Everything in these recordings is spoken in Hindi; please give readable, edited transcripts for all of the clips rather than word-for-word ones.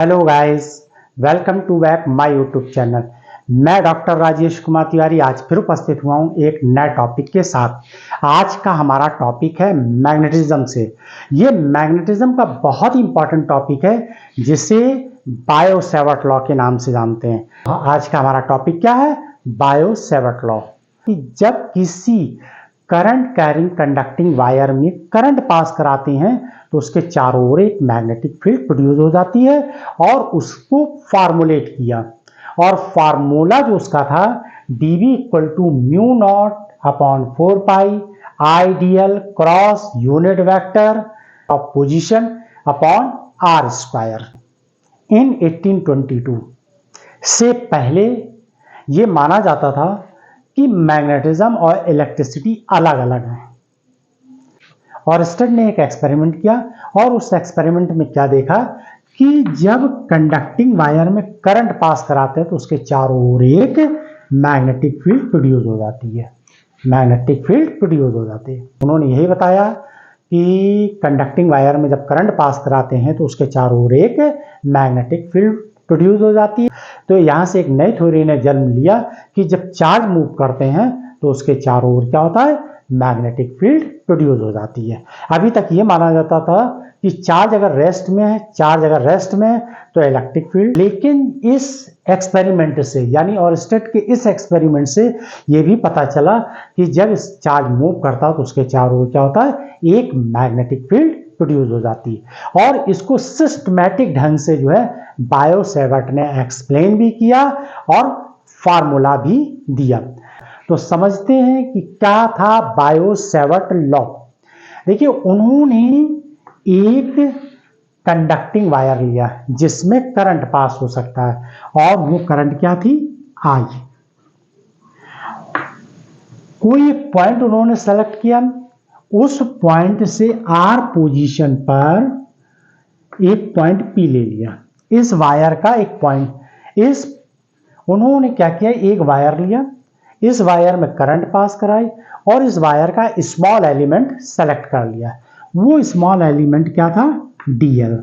Hello guys, welcome to back my YouTube channel. मैं डॉक्टर राजेश कुमार तिवारी आज फिर उपस्थित हुआ हूँ एक नए टॉपिक के साथ। आज का हमारा टॉपिक है मैग्नेटिज्म से। ये मैग्नेटिज्म का बहुत ही इंपॉर्टेंट टॉपिक है जिसे बायो सेवर्ट लॉ के नाम से जानते हैं। आज का हमारा टॉपिक क्या है? Bio Savart law. जब किसी करंट कैरिंग कंडक्टिंग वायर में करंट पास कराते हैं तो उसके चारों ओर एक मैग्नेटिक फील्ड प्रोड्यूस हो जाती है और उसको फार्मूलेट किया। और फार्मूला जो उसका था dV equal to mu naught upon 4 pi I D L cross unit vector of position upon are square. इन 1822 से पहले ये माना जाता था कि मैग्नेटिज्म और इलेक्ट्रिसिटी अलग अलग हैं। ऑरस्टेड ने एक एक्सपेरिमेंट किया और उस एक्सपेरिमेंट में क्या देखा कि जब कंडक्टिंग वायर में करंट पास कराते हैं तो उसके चारों ओर एक मैग्नेटिक फील्ड प्रोड्यूस हो जाती है। मैग्नेटिक फील्ड प्रोड्यूस हो जाती है। उन्होंने यही बताया कि कंडक्टिंग वायर में जब करंट पास कराते हैं तो उसके चारों ओर एक मैग्नेटिक फील्ड प्रोड्यूस हो जाती है। तो यहाँ से एक नई थ्योरी ने जन्म लिया कि जब चार्ज मूव करते हैं तो उसके चारों ओर क्या होता है? मैग्नेटिक फील्ड प्रोड्यूस हो जाती है। अभी तक ये माना जाता था कि चार्ज अगर रेस्ट में है तो इलेक्ट्रिक फील्ड, लेकिन इस एक्सपेरिमेंट से यानी ऑरस्टेड के इस एक्सपेरिमेंट से ये भी पता चला कि जब इस चार्ज मूव करता है तो उसके चारों ओर क्या होता है? एक मैग्नेटिक फील्ड प्रोड्यूस हो जाती है। और इसको सिस्टमैटिक ढंग से जो है बायो सेवर्ट ने एक्सप्लेन भी किया और फार्मूला भी दिया। तो समझते हैं कि क्या था बायो सेवर्ट लॉ। देखिए, उन्होंने एक कंडक्टिंग वायर लिया जिसमें करंट पास हो सकता है और वो करंट क्या थी? आई। कोई एक पॉइंट उन्होंने सेलेक्ट किया, उस पॉइंट से आर पोजीशन पर एक पॉइंट पी ले लिया। इस वायर का एक पॉइंट, उन्होंने क्या किया, एक वायर लिया, इस वायर में करंट पास कराई और इस वायर का स्मॉल एलिमेंट सेलेक्ट कर लिया। वो स्मॉल एलिमेंट क्या था? डीएल।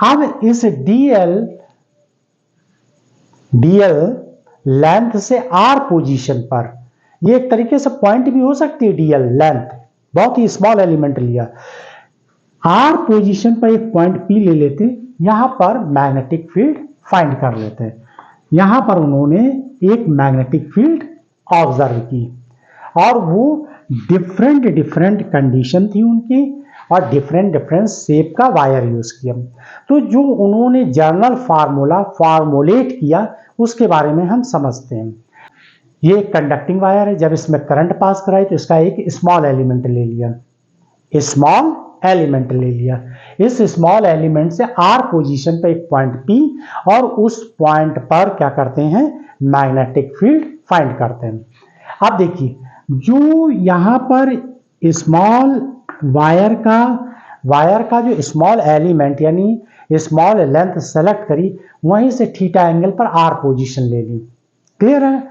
अब इस डीएल लेंथ से आर पोजीशन पर, ये एक तरीके से पॉइंट भी हो सकती है डीएल लेंथ, बहुत ही स्मॉल एलिमेंट लिया, आर पोजीशन पर एक पॉइंट पी ले लेते, यहां पर मैग्नेटिक फील्ड फाइंड कर लेते। यहां पर उन्होंने एक मैग्नेटिक फील्ड ऑब्जर्व की और वो डिफरेंट कंडीशन थी उनकी और डिफरेंट शेप का वायर यूज किया। तो जो उन्होंने जर्नल फार्मूला फॉर्मुलेट किया उसके बारे में हम समझते हैं। ये एक कंडक्टिंग वायर है, जब इसमें करंट पास कराई तो इसका एक स्मॉल एलिमेंट ले लिया, इस स्मॉल एलिमेंट से आर पोजीशन पे एक पॉइंट पी और उस पॉइंट पर क्या करते हैं? मैग्नेटिक फील्ड फाइंड करते हैं। अब देखिए, जो यहां पर स्मॉल वायर का जो स्मॉल एलिमेंट यानी स्मॉल लेंथ सेलेक्ट करी, वहीं से थीटा एंगल पर आर पोजीशन ले ली। क्लियर है?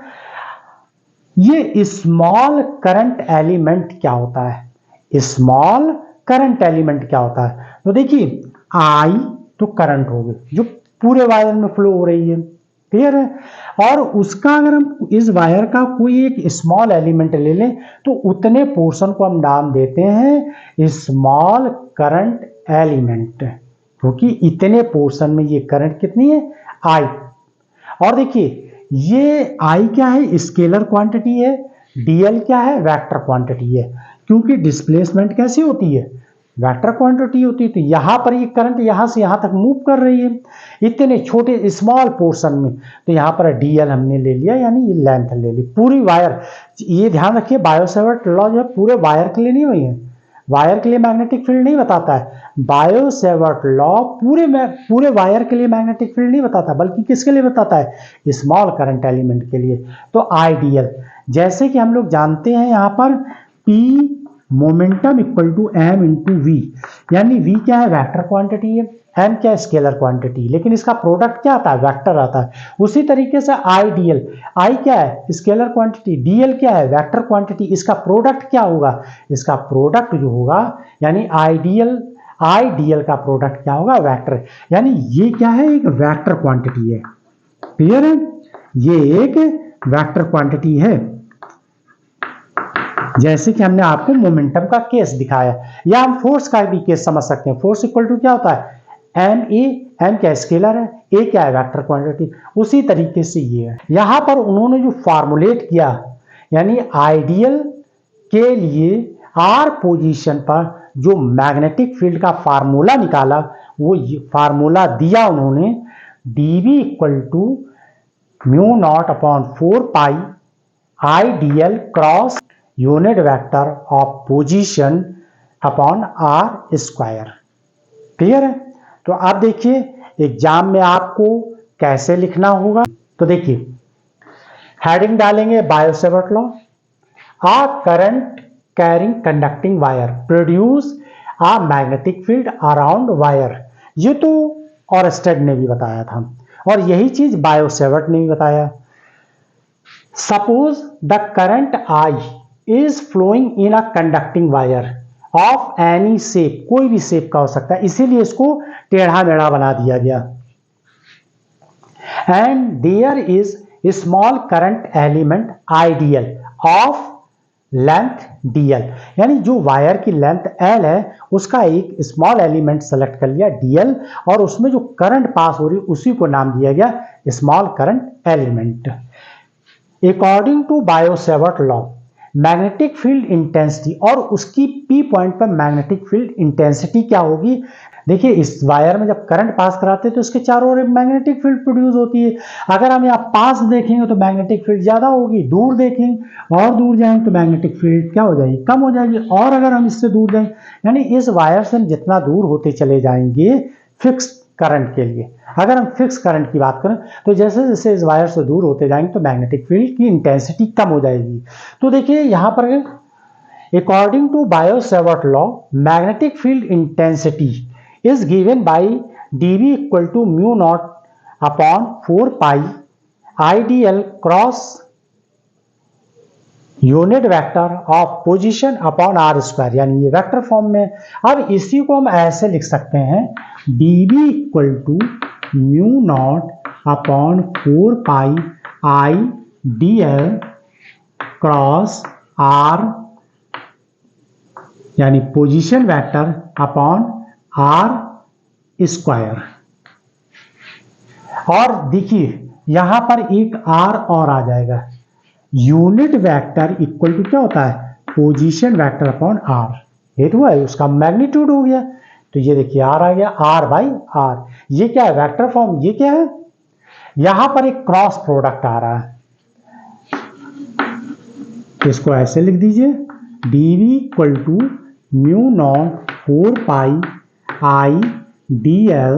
ये स्मॉल करंट एलिमेंट क्या होता है? स्मॉल करंट एलिमेंट क्या होता है? तो देखिए, आई तो करंट हो गई जो पूरे वायर में फ्लो हो रही है। क्लियर है? और उसका अगर हम इस वायर का कोई एक स्मॉल एलिमेंट ले लें तो उतने पोर्शन को हम नाम देते हैं स्मॉल करंट एलिमेंट, क्योंकि इतने पोर्शन में ये करंट कितनी है? आई। और देखिए, ये आई क्या है? स्केलर क्वांटिटी है, डीएल क्या है? वेक्टर क्वांटिटी है। क्योंकि डिस्प्लेसमेंट कैसी होती है? वेक्टर क्वांटिटी होती है। तो यहां पर ये करंट यहां से यहां तक मूव कर रही है इतने छोटे स्मॉल पोर्शन में, तो यहां पर डीएल हमने ले लिया, यानी ये लेंथ ले ली पूरी वायर। ये ध्यान रखिए, बायो सेवर्ट लॉ जो है पूरे वायर के लिए नहीं हुई है, वायर के लिए मैग्नेटिक फील्ड नहीं बताता है। बायो सेवर्ट लॉ पूरे वायर के लिए मैग्नेटिक फील्ड नहीं बताता, बल्कि किसके लिए बताता है? स्मॉल करंट एलिमेंट के लिए। तो आइडियल, जैसे कि हम लोग जानते हैं यहां पर P momentum equal to m into v, यानी v क्या है? वेक्टर क्वांटिटी है, m क्या है? स्केलर क्वांटिटी, लेकिन इसका प्रोडक्ट क्या आता है? वेक्टर आता है। उसी तरीके से आइडियल, I क्या है? स्केलर क्वांटिटी, dl क्या है? वेक्टर क्वांटिटी, इसका प्रोडक्ट क्या होगा? इसका प्रोडक्ट जो होगा यानी आइडियल आई डी एल का प्रोडक्ट क्या होगा, वेक्टर। यानी ये क्या है, एक वेक्टर क्वांटिटी है। क्लियर है, ये एक वेक्टर क्वांटिटी है। जैसे कि हमने आपको मोमेंटम का केस दिखाया, या हम फोर्स का भी केस समझ सकते हैं। फोर्स इक्वल टू क्या होता है, एम ए, एम क्या स्केलर है, ए क्या है वेक्टर क्वांटिटी। उसी तरीके से ये है। यहां पर उन्होंने जो फार्मूलेट किया, यानी आइडियल के लिए आर पोजीशन पर जो मैग्नेटिक फील्ड का फार्मूला निकाला, वो फार्मूला दिया उन्होंने, dv equal to mu naught upon 4 pi I D L cross unit vector of position upon are square. Clear है। तो आप देखिए एग्जाम में आपको कैसे लिखना होगा। तो देखिए हेडिंग डालेंगे Biot Savart law, a current carrying conducting wire produce a magnetic field around wire. ये तो ऑरस्टेड ने भी बताया था, और यही चीज बायो-सेवर्ट ने भी बताया। Suppose the current I is flowing in a conducting wire of any shape, कोई भी शेप का हो सकता है, इसीलिए इसको टेढ़ा मेढ़ा बना दिया गया। And there is small current element ideal of length dl, यानी जो वायर की लेंथ l है उसका एक स्मॉल एलिमेंट सेलेक्ट कर लिया dl, और उसमें जो करंट पास हो रही है उसी को नाम दिया गया small current element. According to Biot Savart law magnetic field intensity, और उसकी पी पॉइंट पर मैग्नेटिक फील्ड इंटेंसिटी क्या होगी। देखिए इस वायर में जब करंट पास कराते हैं तो इसके चारों ओर मैग्नेटिक फील्ड प्रोड्यूस होती है। अगर हम यहाँ पास देखेंगे तो मैग्नेटिक फील्ड ज्यादा होगी, दूर देखेंगे और दूर जाएंगे तो मैग्नेटिक फील्ड क्या हो जाएगी, कम हो जाएगी। और अगर हम इससे दूर जाएंगे, यानी इस वायर से हम जितना दूर होते चले जाएंगे फिक्स करंट के लिए, अगर हम फिक्स करंट की बात करें तो जैसे जैसे इस वायर से दूर होते जाएंगे तो मैग्नेटिक फील्ड की इंटेंसिटी कम हो जाएगी। तो देखिए यहाँ पर according to Biot Savart law magnetic field intensity is given by dv equal to mu naught upon 4 pi idl cross unit vector of position upon are square, यानी ये वेक्टर फॉर्म में। अब इसी को हम ऐसे लिख सकते हैं dv equal to mu naught upon 4 pi I D L cross R, यानी position vector upon are square. और देखिए यहां पर एक आर और आ जाएगा, यूनिट वेक्टर इक्वल टू क्या होता है, पोजीशन वेक्टर अपॉन आर। ये तो है, उसका मैग्नीट्यूड हो गया। तो ये देखिए आर आ गया, आर बाई आर। ये क्या है, वेक्टर फॉर्म। ये क्या है, यहां पर एक क्रॉस प्रोडक्ट आ रहा है, इसको ऐसे लिख दीजिए dv equal to mu naught 4 pi I D l.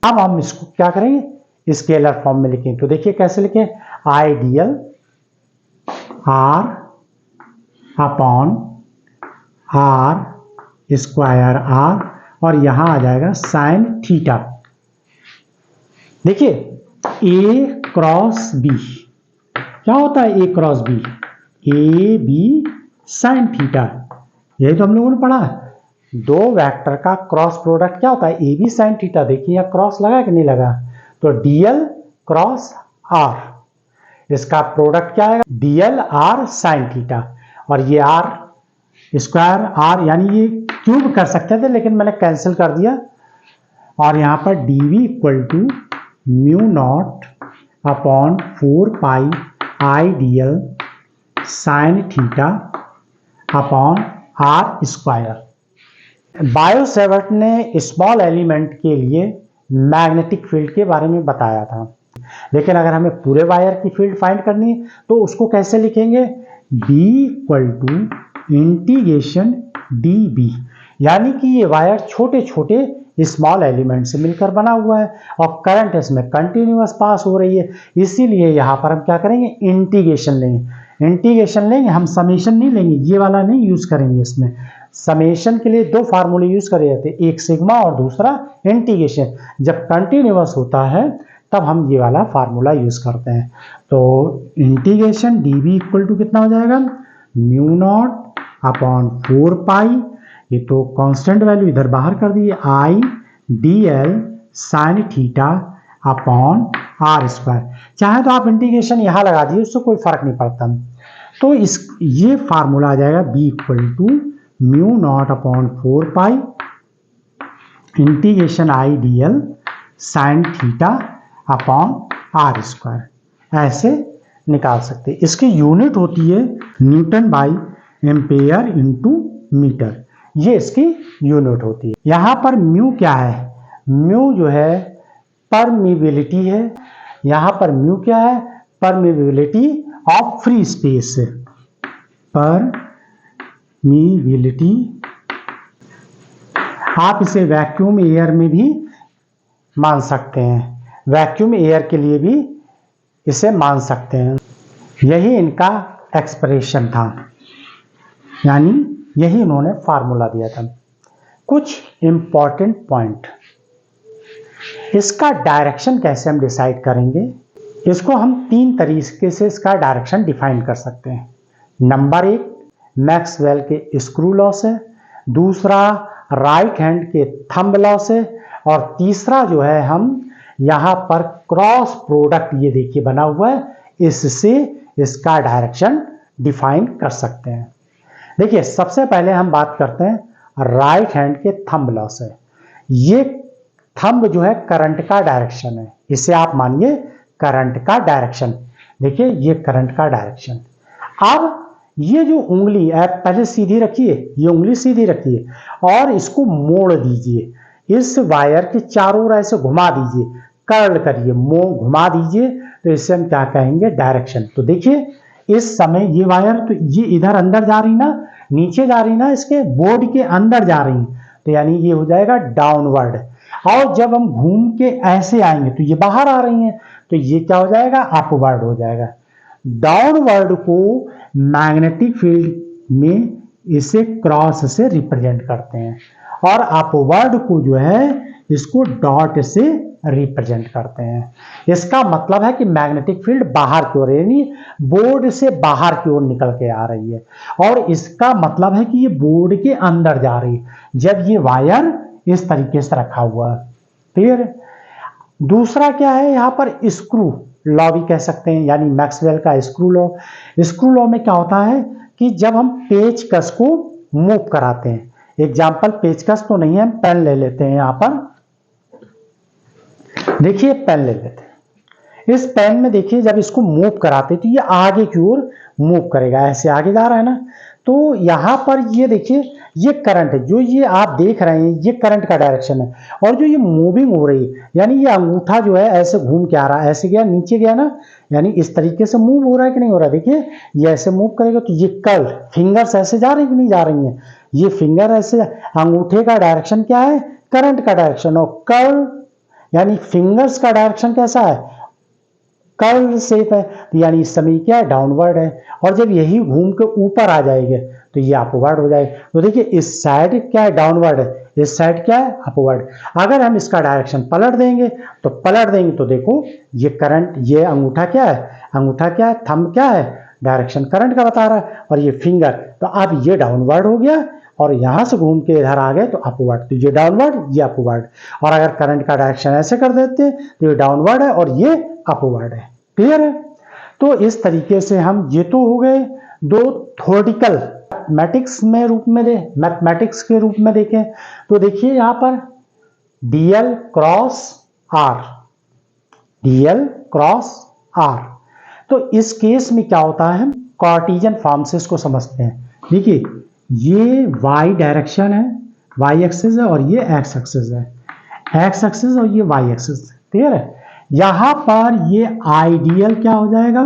अब हम इसको क्या करेंगे, स्केलर फॉर्म में लिखें। तो देखिए कैसे लिखें, i D l r upon are square r, और यहां आ जाएगा साइन थीटा। देखिए ए क्रॉस बी क्या होता है, A cross B, A B sine theta. यही तो हम लोगों ने पढ़ा है। दो वेक्टर का क्रॉस प्रोडक्ट क्या होता है, ए बी साइन थीटा। देखिए यहाँ क्रॉस लगा कि नहीं लगा, तो डीएल क्रॉस आर, इसका प्रोडक्ट क्या है, डीएल आर साइन थीटा। और ये आर स्क्वायर आर, यानी ये क्यूब कर सकते थे लेकिन मैंने कैंसिल कर दिया। और यहाँ पर d v equal to mu naught upon 4 pi I D L sine theta upon are square. Biot Savart ने स्मॉल एलिमेंट के लिए मैग्नेटिक फील्ड के बारे में बताया था, लेकिन अगर हमें पूरे वायर की फील्ड फाइंड करनी है तो उसको कैसे लिखेंगे, B equal to integration dB, यानी कि ये वायर छोटे छोटे स्मॉल एलिमेंट से मिलकर बना हुआ है और करंट इसमें कंटिन्यूअस पास हो रही है। इसीलिए यहाँ पर हम क्या करेंगे, इंटीग्रेशन लेंगे। इंटीग्रेशन लेंगे हम, समेशन नहीं लेंगे, ये वाला नहीं यूज करेंगे। इसमें समेशन के लिए दो फार्मूले यूज करे जाते हैं, एक सिग्मा और दूसरा इंटीग्रेशन। जब कंटिन्यूअस होता है तब हम ये वाला फार्मूला यूज करते हैं। तो इंटीग्रेशन dB इक्वल टू कितना हो जाएगा, म्यू नॉट अपॉन 4 पाई, ये तो कांस्टेंट वैल्यू इधर बाहर कर दी, I D L sine theta upon are square. चाहे तो आप इंटीग्रेशन यहाँ लगा दिए, उससे कोई फर्क नहीं पड़ता। तो ये फार्मूला आ जाएगा B equal to mu naught upon 4 pi integration i D L sine theta upon are square. ऐसे निकाल सकते हैं। इसकी यूनिट होती है newton by ampere into metre, ये इसकी यूनिट होती है। यहाँ पर म्यू क्या है, म्यू जो है परमिबिलिटी है। यहाँ पर म्यू क्या है, permeability of free space, permeability. आप इसे वैक्यूम एयर में भी मान सकते हैं, वैक्यूम एयर के लिए भी इसे मान सकते हैं। यही इनका एक्सप्रेशन था, यानी यही इन्होंने फार्मूला दिया था। कुछ इंपॉर्टेंट पॉइंट, इसका डायरेक्शन कैसे हम डिसाइड करेंगे, इसको हम 3 तरीके से इसका डायरेक्शन डिफाइन कर सकते हैं। नंबर 1 मैक्सवेल के स्क्रू लॉ से, दूसरा राइट हैंड के थंब लॉ से, और तीसरा जो है हम यहाँ पर क्रॉस प्रोडक्ट, ये देखिए बना हुआ है, इससे इसका डायरेक्शन डिफाइन कर सकते हैं। देखिए सबसे पहले हम बात करते हैं राइट हैंड के थंब लॉ से। ये थंब जो है करंट का डायरेक्शन है, इसे आप मानिए करंट का डायरेक्शन। देखिए ये करंट का डायरेक्शन। अब ये जो उंगली आप पहले सीधी रखिए, ये उंगली सीधी रखिए और इसको मोड़ दीजिए, इस वायर के चारों ओर ऐसे घुमा दीजिए, कर्ल करिए, घुमा दीजिए, तो इससे हम क्या कहेंगे, डायरेक्शन। तो देखिए इस समय ये वायर तो ये इधर अंदर जा रही ना, नीचे जा रही ना, इसके बोर्ड के अंदर जा रही, तो यानी ये हो जाएगा डाउनवर्ड। और जब हम घूम के ऐसे आएंगे तो ये बाहर आ रही हैं, तो ये क्या हो जाएगा, अपवर्ड हो जाएगा। डाउनवर्ड को मैग्नेटिक फील्ड में इसे क्रॉस से रिप्रेजेंट करते हैं, और अपवर्ड को जो है इसको डॉट से रिप्रेजेंट करते हैं। इसका मतलब है कि मैग्नेटिक फील्ड बाहर की ओर, यानी बोर्ड से बाहर की ओर निकल के आ रही है, और इसका मतलब है कि ये बोर्ड के अंदर जा रही है जब ये वायर इस तरीके से रखा हुआ है। क्लियर। दूसरा क्या है, यहाँ पर स्क्रू लॉ भी कह सकते हैं, यानी मैक्सवेल का स्क्रू लॉ। स्क्रू लॉ में क्या होता है कि जब हम पेचकस को मूव कराते हैं, एग्जाम्पल पेचकस तो नहीं है, हम पेन ले लेते हैं। यहाँ पर देखिए पेन ले लेते हैं, इस पेन में देखिए जब इसको मूव कराते हैं तो ये आगे की ओर मूव करेगा, ऐसे आगे जा रहा है ना। तो यहाँ पर ये देखिए ये करंट है, जो ये आप देख रहे हैं ये करंट का डायरेक्शन है, और जो ये मूविंग हो रही है, यानी ये अंगूठा जो है ऐसे घूम के आ रहा है, ऐसे गया नीचे गया ना, यानी इस तरीके से मूव हो रहा है कि नहीं हो रहा है। देखिए ये ऐसे मूव करेगा तो ये कर्ल फिंगर्स ऐसे जा रही है कि नहीं जा रही है, ये फिंगर ऐसे, अंगूठे का डायरेक्शन क्या है, करंट का डायरेक्शन, और कर्ल यानी फिंगर्स का डायरेक्शन कैसा है, कर्ल शेप है, तो यानी इस समय क्या है, डाउनवर्ड है। और जब यही घूम के ऊपर आ जाएंगे तो ये अपवर्ड हो जाएगा। तो देखिए इस साइड क्या है, डाउनवर्ड है, इस साइड क्या है, अपवर्ड। अगर हम इसका डायरेक्शन पलट देंगे तो देखो ये करंट, ये अंगूठा क्या है, अंगूठा क्या है, थंब क्या है, डायरेक्शन करंट का बता रहा है, और ये फिंगर, तो अब ये डाउनवर्ड हो गया, और यहां से घूम के इधर आ गए तो अपवर्ड, तो ये डाउनवर्ड ये अपवर्ड। और अगर करंट का डायरेक्शन ऐसे कर देते तो ये डाउनवर्ड है और ये अपवर्ड है। क्लियर है। तो इस तरीके से हम, ये तो हो गए दो थ्योरेटिकल, मैथमेटिक्स के रूप में देखें तो देखिए यहां पर d l cross r, d l cross r. तो इस केस में क्या होता है, हम कार्टेशियन फॉर्म से इसको समझते हैं। देखिए ये वाई डायरेक्शन है, वाई एक्सिस है, और ये एक्स एक्सिस है, एक्स एक्सिस और ये वाई एक्सिस। क्लियर है। यहां पर ये आइडियल क्या हो जाएगा,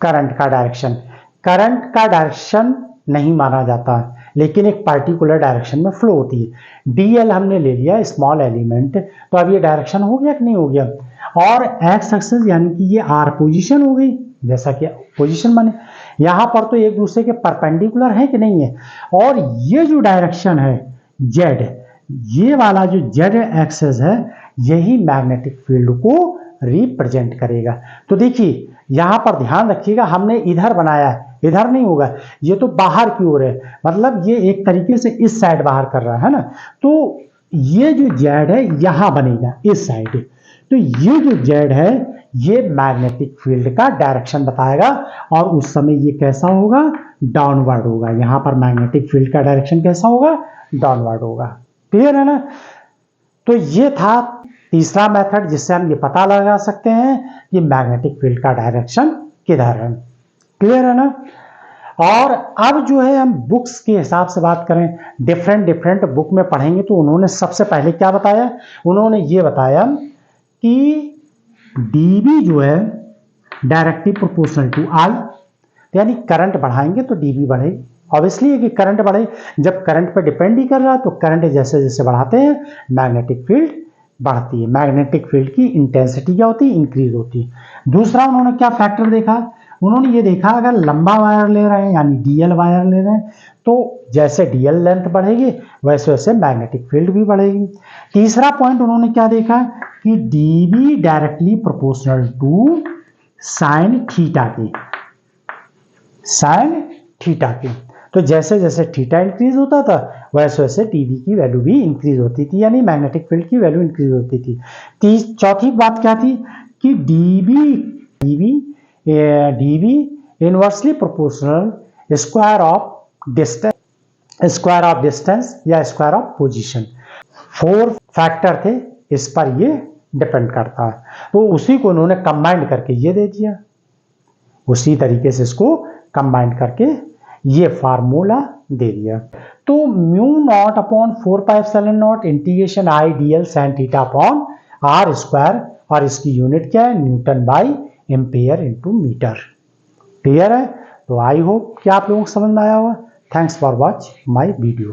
करंट का डायरेक्शन। करंट का डायरेक्शन नहीं माना जाता, लेकिन एक पार्टिकुलर डायरेक्शन में फ्लो होती है। डीएल हमने ले लिया स्मॉल एलिमेंट, तो अब ये डायरेक्शन हो गया कि नहीं हो गया। और एक्स एक्सिस यानी कि ये आर पोजीशन हो गई, जैसा कि पोजीशन माने यहां पर तो एक दूसरे के परपेंडिकुलर है कि नहीं है। और ये जो डायरेक्शन है जेड, ये वाला जो जेड एक्सिस है, यही मैग्नेटिक फील्ड को रिप्रेजेंट करेगा। तो देखिए यहां पर ध्यान रखिएगा, हमने इधर बनाया है इधर नहीं होगा, ये तो बाहर की ओर है, मतलब ये एक तरीके से इस साइड बाहर कर रहा है ना। तो ये जो जेड है यहां बनेगा इस साइड, तो ये जो जेड है ये मैग्नेटिक फील्ड का डायरेक्शन बताएगा और उस समय ये कैसा होगा, डाउनवर्ड होगा। यहां पर मैग्नेटिक फील्ड का डायरेक्शन कैसा होगा, डाउनवर्ड होगा। क्लियर है ना। तो ये था तीसरा मेथड जिससे हम ये पता लगा सकते हैं कि मैग्नेटिक फील्ड का डायरेक्शन किधर है। क्लियर है ना। और अब जो है हम बुक्स के हिसाब से बात करें, डिफरेंट बुक में पढ़ेंगे तो उन्होंने सबसे पहले क्या बताया, उन्होंने ये बताया कि डीबी जो है डायरेक्टली प्रोपोर्शनल टू आई, यानी करंट बढ़ाएंगे तो डीबी बढ़ेगी। ऑब्वियसली है कि करंट बढ़े, जब करंट पर डिपेंड ही कर रहा है तो करंट जैसे जैसे बढ़ाते हैं मैग्नेटिक फील्ड बढ़ती है, मैग्नेटिक फील्ड की इंटेंसिटी क्या होती है, इंक्रीज होती है। दूसरा उन्होंने क्या फैक्टर देखा, उन्होंने ये देखा अगर लंबा वायर ले रहे हैं यानी डीएल वायर ले रहे हैं तो जैसे डीएल लेंथ बढ़ेगी वैसे वैसे मैग्नेटिक फील्ड भी बढ़ेगी। तीसरा पॉइंट उन्होंने क्या देखा कि d B directly proportional to sine theta की, साइन थीटा की। तो जैसे जैसे थीटा इंक्रीज होता था वैसे वैसे डीबी की वैल्यू भी इंक्रीज होती थी, यानी मैग्नेटिक फील्ड की वैल्यू इंक्रीज होती थी। चौथी बात क्या थी कि dB inversely proportional square of distance या स्क्वायर ऑफ पोजीशन। 4 फैक्टर थे, इस पर ये डिपेंड करता है। तो उसी को उन्होंने कंबाइंड करके ये दे दिया, उसी तरीके से इसको कंबाइंड करके ये फार्मूला दे दिया। तो mu naught upon 4πε0 integration I DL sine theta upon are square, और इसकी यूनिट क्या है, newton by ampere into metre. Clear है। तो आई होप कि आप लोगों को समझ में आया होगा। Thanks for watch my video.